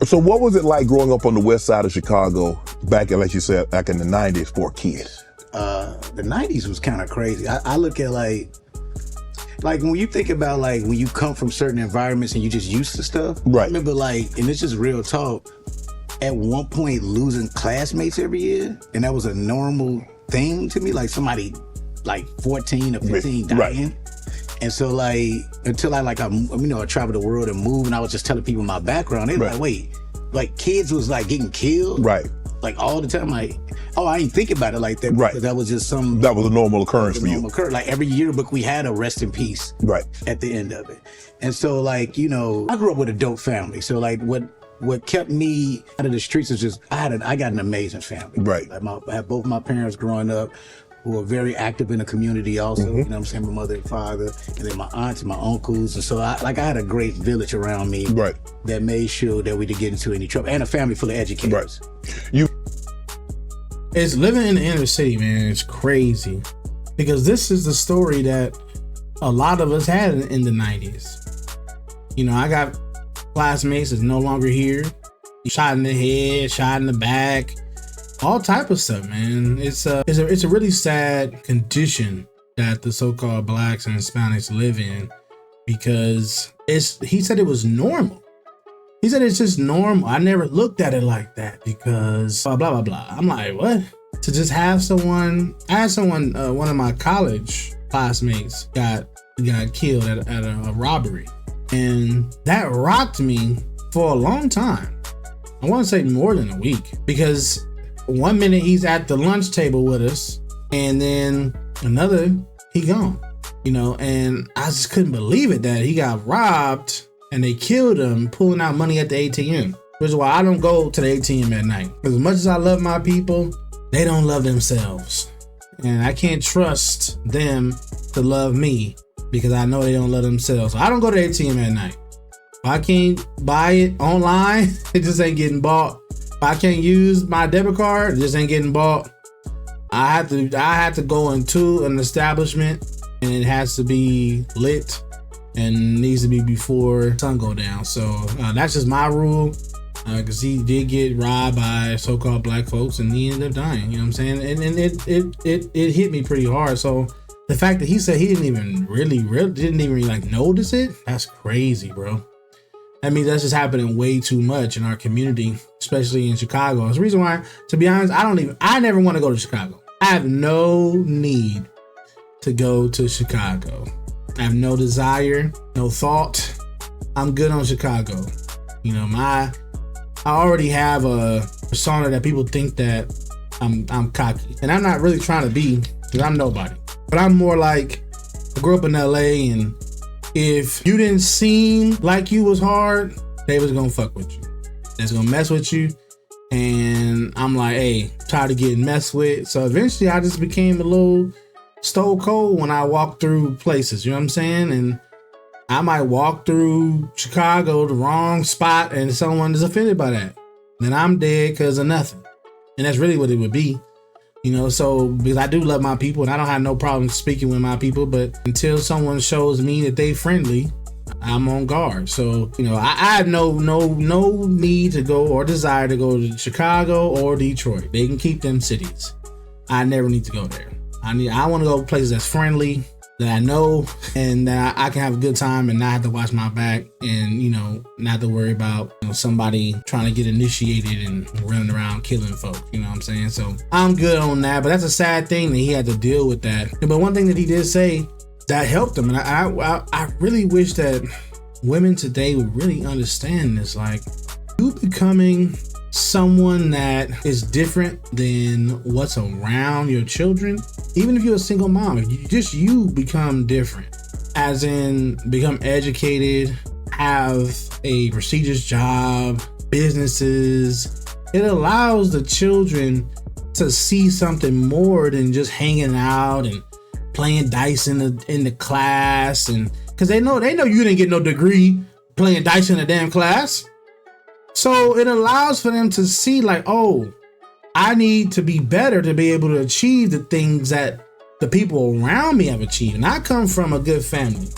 So what was it like growing up on the west side of Chicago back in, like you said, back in the 90s for a kid? The 90s was kind of crazy. I look at like when you think about like when you come from certain environments and you just used to stuff. Right. I remember like, and it's just real talk, at one point losing classmates every year, and that was a normal thing to me, like somebody like 14 or 15 dying. Right. And so like, until I traveled the world and moved, and I was just telling people my background, they were like, wait, like kids was like getting killed? Right. Like all the time, like, oh, I ain't think about it like that. Right. Because that was just that was a normal occurrence for you. Like every yearbook we had a rest in peace. Right. At the end of it. And so like, I grew up with a dope family. So like what kept me out of the streets is just, I got an amazing family. Right. Like I had both my parents growing up who were very active in the community also, you know what I'm saying, my mother and father, and then my aunts and my uncles. And so I had a great village around me that made sure that we didn't get into any trouble, and a family full of educators. Right. It's living in the inner city, man. It's crazy because this is the story that a lot of us had in the 90s. I got classmates that's no longer here, shot in the head, shot in the back, all type of stuff, man. It's a really sad condition that the so-called blacks and Hispanics live in, because he said it was normal. He said it's just normal. I never looked at it like that because blah, blah, blah, blah. I'm like, what? To just have someone, one of my college classmates got killed at a robbery. And that rocked me for a long time. I want to say more than a week, because one minute he's at the lunch table with us, and then another, he gone. And I just couldn't believe it that he got robbed and they killed him pulling out money at the ATM. Which is why I don't go to the ATM at night. As much as I love my people, they don't love themselves. And I can't trust them to love me because I know they don't love themselves. So I don't go to the ATM at night. If I can't buy it online, it just ain't getting bought. If I can't use my debit card, it just ain't getting bought. I have to go into an establishment, and it has to be lit and needs to be before sun go down. So that's just my rule, because he did get robbed by so-called black folks and he ended up dying. You know what I'm saying? And it hit me pretty hard. So the fact that he said he didn't even really like notice it, that's crazy, bro. I mean, that's just happening way too much in our community, especially in Chicago. It's the reason why, to be honest, I never want to go to Chicago. I have no need to go to Chicago. I have no desire, no thought. I'm good on Chicago. I already have a persona that people think that I'm cocky, and I'm not really trying to be, because I'm nobody. But I'm more like, I grew up in LA, and if you didn't seem like you was hard, they was gonna fuck with you. That's gonna mess with you. And I'm like, hey, tired of getting messed with. So eventually I just became a little stone cold when I walk through places, you know what I'm saying? And I might walk through Chicago, the wrong spot, and someone is offended by that. Then I'm dead because of nothing. And that's really what it would be. So because I do love my people and I don't have no problem speaking with my people, but until someone shows me that they friendly, I'm on guard. So, I have no need to go or desire to go to Chicago or Detroit. They can keep them cities. I never need to go there. I want to go places that's friendly, that I know, and that I can have a good time and not have to watch my back, and not have to worry about somebody trying to get initiated and running around killing folks. You know what I'm saying? So I'm good on that, but that's a sad thing that he had to deal with that. But one thing that he did say that helped him, and I really wish that women today would really understand this. Like, you becoming someone that is different than what's around your children, even if you're a single mom, if you become different, as in become educated, have a prestigious job, businesses, it allows the children to see something more than just hanging out and playing dice in the class, and because they know you didn't get no degree playing dice in a damn class. So it allows for them to see like, oh, I need to be better to be able to achieve the things that the people around me have achieved. And I come from a good family.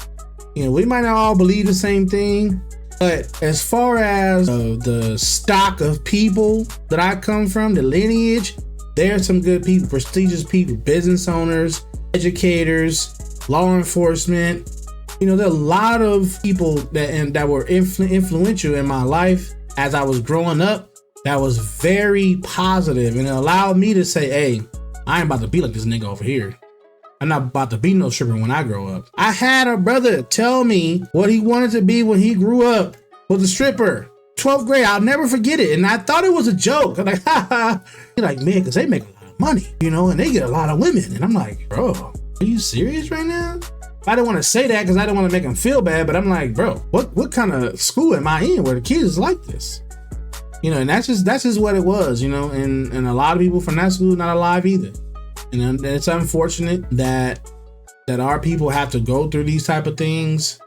We might not all believe the same thing, But as far as the stock of people that I come from, the lineage, there's some good people, prestigious people, business owners, educators, law enforcement. You know, there are a lot of people that were influential in my life as I was growing up. That was very positive, and it allowed me to say, hey, I ain't about to be like this nigga over here. I'm not about to be no stripper when I grow up. I had a brother tell me what he wanted to be when he grew up was a stripper. 12th grade, I'll never forget it. And I thought it was a joke. I'm like, ha ha. He's like, man, because they make a lot of money, you know, and they get a lot of women. And I'm like, bro, are you serious right now? I didn't want to say that because I didn't want to make him feel bad, but I'm like, bro, what kind of school am I in where the kids is like this? You know, and that's just what it was, you know, and a lot of people from that school not alive either. And it's unfortunate that our people have to go through these type of things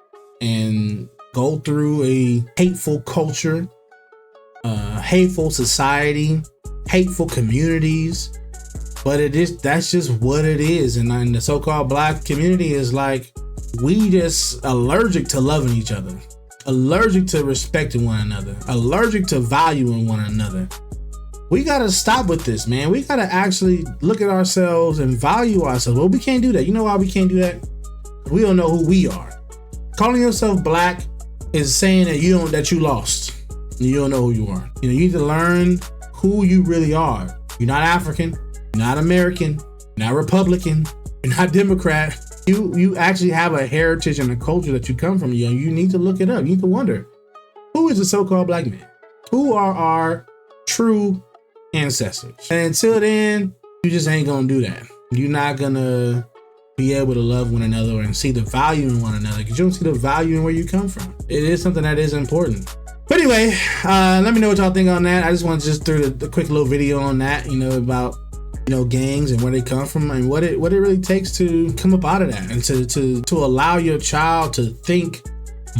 and go through a hateful culture, hateful society, hateful communities. But that's just what it is. And the so-called Black community is like, we just allergic to loving each other, allergic to respecting one another, allergic to valuing one another. We got to stop with this, man. We got to actually look at ourselves and value ourselves. Well, we can't do that. You know why we can't do that? We don't know who we are. Calling yourself Black is saying that you lost. And you don't know who you are. You know, you need to learn who you really are. You're not African. You're not American. You're not Republican. You're not Democrat. You actually have a heritage and a culture that you come from. You need to look it up. You need to wonder, who is the so-called Black man? Who are our true ancestors? And until then, you just ain't gonna do that. You're not gonna be able to love one another and see the value in one another because you don't see the value in where you come from. It is something that is important. But anyway, let me know what y'all think on that. I just want to just throw the quick little video on that, you know, about, you know, gangs and where they come from and what it really takes to come up out of that and to allow your child to think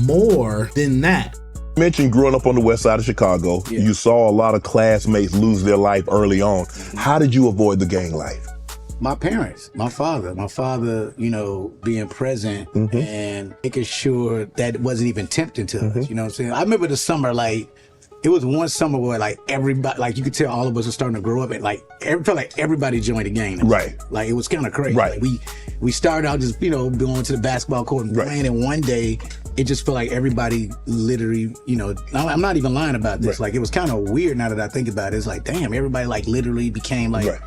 more than that. You mentioned growing up on the west side of Chicago, you saw a lot of classmates lose their life early on. How did you avoid the gang life? My parents, my father, you know, being present and making sure that it wasn't even tempting to us. You know what I'm saying? I remember the summer, like, it was one summer where like everybody, like you could tell all of us were starting to grow up and like felt like everybody joined the gang. Right. Like it was kind of crazy. Right. Like, we started out just, you know, going to the basketball court and playing, and one day it just felt like everybody literally, you know, I'm not even lying about this. Like it was kind of weird now that I think about it. It's like, damn, everybody like literally became like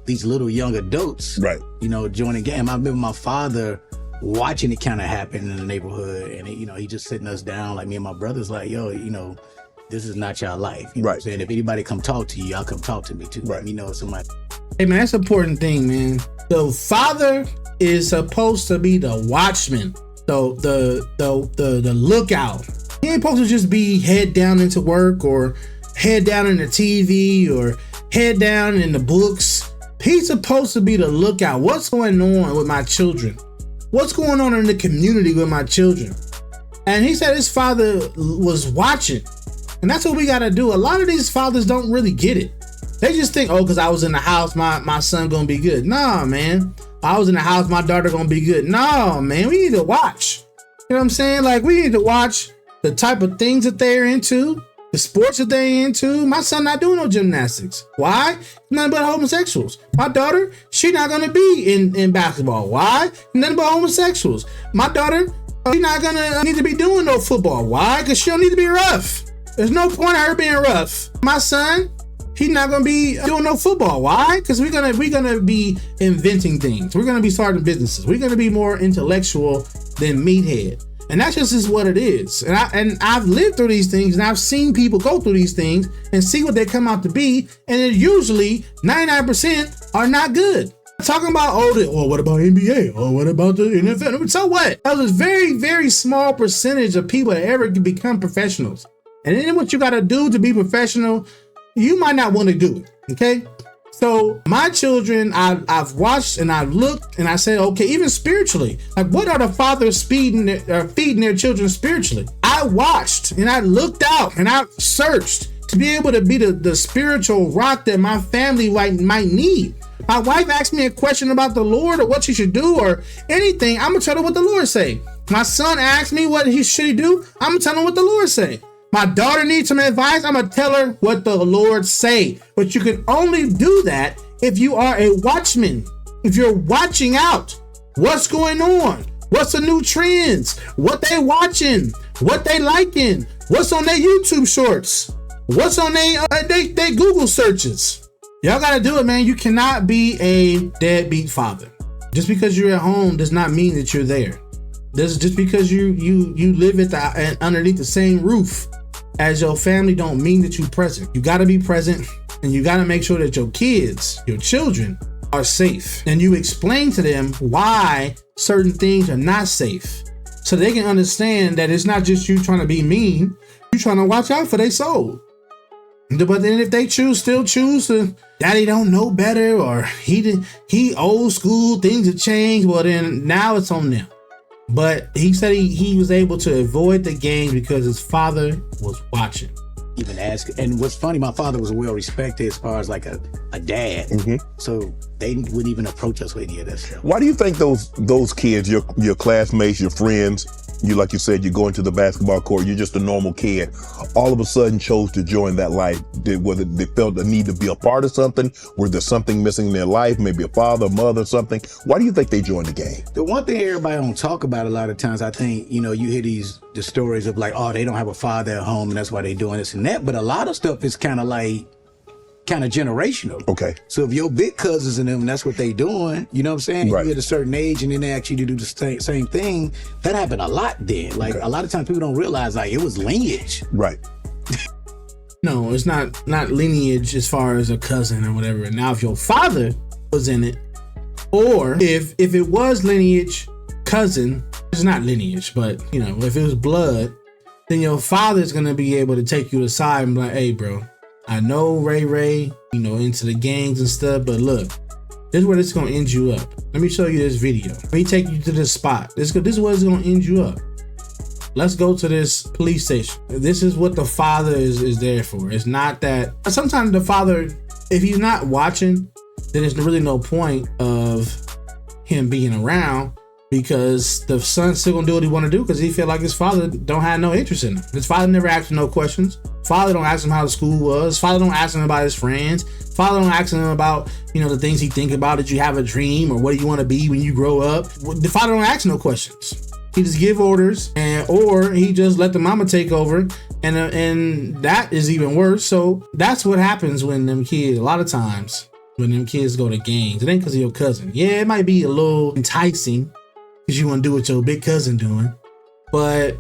these little young adults, you know, joining the game. I remember my father watching it kind of happen in the neighborhood, and you know, he just sitting us down, like me and my brothers, like, yo, you know, this is not your life. You know what I'm saying? If anybody come talk to you, y'all come talk to me too. Let me know somebody. Hey man, that's an important thing, man. The father is supposed to be the watchman, the lookout. He ain't supposed to just be head down into work or head down in the TV or head down in the books. He's supposed to be the lookout. What's going on with my children? What's going on in the community with my children? And he said his father was watching. And that's what we got to do. A lot of these fathers don't really get it. They just think, oh, because I was in the house, my son gonna be good. Nah, man. I was in the house, my daughter gonna be good. No, man, we need to watch. You know what I'm saying? Like, we need to watch the type of things that they're into, the sports that they're into. My son not doing no gymnastics. Why? Nothing but homosexuals. My daughter, she not gonna be in basketball. Why? Nothing but homosexuals. My daughter, she not gonna need to be doing no football. Why? Because she don't need to be rough. There's no point in her being rough. My son, he's not gonna be doing no football. Why? Because we're gonna be inventing things. We're gonna be starting businesses. We're gonna be more intellectual than meathead. And that's just what it is. And I've lived through these things, and I've seen people go through these things and see what they come out to be. And it usually 99% are not good. Talking about what about NBA? Oh, what about the NFL? So what? That was a very, very small percentage of people that ever can become professionals. And then what you got to do to be professional, you might not want to do it. Okay. So my children, I've watched and I've looked and I said, okay, even spiritually, like what are the fathers feeding their children spiritually? I watched and I looked out and I searched to be able to be the spiritual rock that my family might need. My wife asked me a question about the Lord or what she should do or anything. I'm gonna tell her what the Lord say. My son asked me what should he do. I'm gonna tell him what the Lord say. My daughter needs some advice. I'm gonna tell her what the Lord say. But you can only do that if you are a watchman. If you're watching out, what's going on? What's the new trends? What they watching? What they liking? What's on their YouTube shorts? What's on they Google searches? Y'all gotta do it, man. You cannot be a deadbeat father. Just because you're at home does not mean that you're there. Just because you live underneath the same roof as your family don't mean that you're present. You gotta be present, and you gotta make sure that your kids, your children, are safe. And you explain to them why certain things are not safe, so they can understand that it's not just you trying to be mean, you're trying to watch out for their soul. But then if they still choose to, daddy don't know better, or he old school, things have changed, well then now it's on them. But he said he was able to avoid the games because his father was watching. Even ask, and what's funny, my father was well respected as far as like a dad, so they wouldn't even approach us with any of that stuff. Why do you think those kids, your classmates, your friends, like you said, you go into the basketball court, you're just a normal kid, all of a sudden chose to join that life? Whether they felt the need to be a part of something, were there something missing in their life, maybe a father, mother, something? Why do you think they joined the game? The one thing everybody don't talk about a lot of times, I think, you hear the stories of like, oh, they don't have a father at home and that's why they doing this and that. But a lot of stuff is kind of generational. Okay. So if your big cousins and them, that's what they doing, you know what I'm saying? Right. You at a certain age and then they ask you to do the same thing. That happened a lot then. Like a lot of times people don't realize like it was lineage. Right. No, it's not lineage as far as a cousin or whatever. Now, if your father was in it, or if it was lineage, cousin, it's not lineage, but if it was blood, then your father's gonna be able to take you aside and be like, hey, bro, I know Ray, into the gangs and stuff, but look, this is where this is gonna end you up. Let me show you this video. Let me take you to this spot. This is where it's gonna end you up. Let's go to this police station. This is what the father is there for. It's not that sometimes the father, if he's not watching, then there's really no point of him being around, because the son's still gonna do what he want to do because he feel like his father don't have no interest in him. His father never asked him no questions. Father don't ask him how the school was. Father don't ask him about his friends. Father don't ask him about, the things he think about. Did you have a dream, or what do you want to be when you grow up? The father don't ask no questions. He just give orders, or he just let the mama take over, and that is even worse. So that's what happens when them kids, a lot of times, when them kids go to gangs, it ain't because of your cousin. Yeah, it might be a little enticing because you want to do what your big cousin doing, but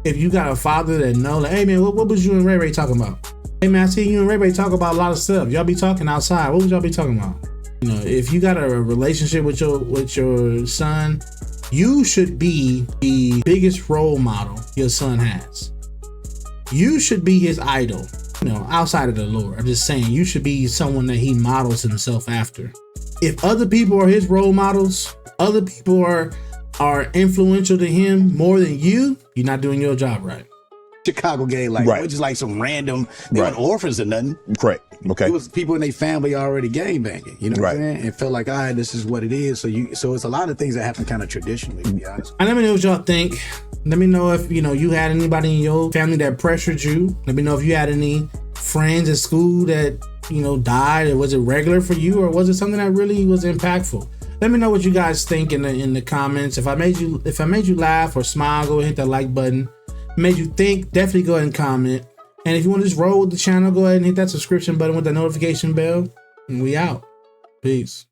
if you got a father that know, like, hey man, what was you and Ray talking about? Hey man, I see you and Ray talk about a lot of stuff. Y'all be talking outside. What would y'all be talking about? If you got a relationship with your son, you should be the biggest role model your son has. You should be his idol, outside of the Lord. I'm just saying, you should be someone that he models himself after. If other people are his role models, other people are influential to him more than you're not doing your job right. Chicago gang, like, right. It was just like some random, they weren't orphans or nothing. Correct. Okay. It was people in their family already gang banging, what I'm saying? And felt like, all right, this is what it is. So it's a lot of things that happen kind of traditionally, to be honest. And let me know what y'all think. Let me know if, you had anybody in your family that pressured you. Let me know if you had any friends at school that, died, or was it regular for you, or was it something that really was impactful? Let me know what you guys think in the comments. If I made you laugh or smile, go ahead and hit that like button. Made you think, definitely go ahead and comment. And if you want to just roll with the channel, go ahead and hit that subscription button with the notification bell. And we out. Peace.